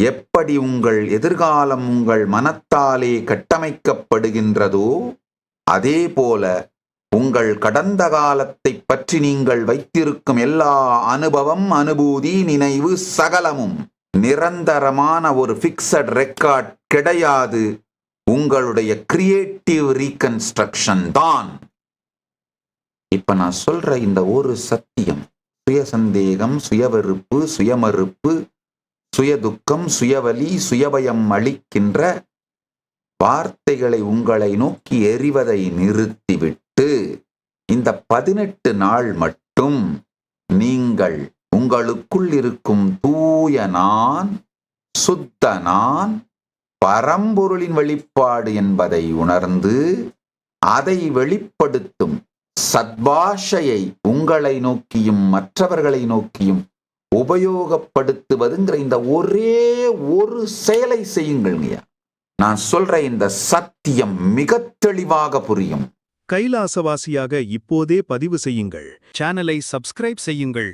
எப்படி உங்கள் எதிர்காலம் உங்கள் மனத்தாலே கட்டமைக்கப்படுகின்றதோ அதேபோல உங்கள் கடந்த காலத்தை பற்றி நீங்கள் வைத்திருக்கும் எல்லா அனுபவம், அனுபூதி, நினைவு சகலமும் நிரந்தரமான ஒரு ஃபிக்ஸட் ரெக்கார்ட் கிடையாது. உங்களுடைய கிரியேட்டிவ் ரீகன்ஸ்ட்ரக்ஷன் தான். இப்ப நான் சொல்ற இந்த ஒரு சத்தியம், சுய சந்தேகம், சுயவெறுப்பு, சுயமறுப்பு, சுயதுக்கம், சுயவலி, சுயபயம் அளிக்கின்ற வார்த்தைகளை உங்களை நோக்கி எறிவதை நிறுத்திவிட்டு இந்த 18 நாள் மட்டும் நீங்கள் உங்களுக்குள் இருக்கும் தூய நான், சுத்த நான், பரம்பொருளின் வெளிப்பாடு என்பதை உணர்ந்து அதை வெளிப்படுத்தும் சத்பாஷையை உங்களை நோக்கியும் மற்றவர்களை நோக்கியும் உபயோகப்படுத்துவதுங்கிற இந்த ஒரே ஒரு செயலை செய்யுங்கள்ங்கய்யா. நான் சொல்ற இந்த சத்தியம் மிக தெளிவாக புரியும். கைலாசவாசியாக இப்போதே பதிவு செய்யுங்கள். சேனலை சப்ஸ்கிரைப் செய்யுங்கள்.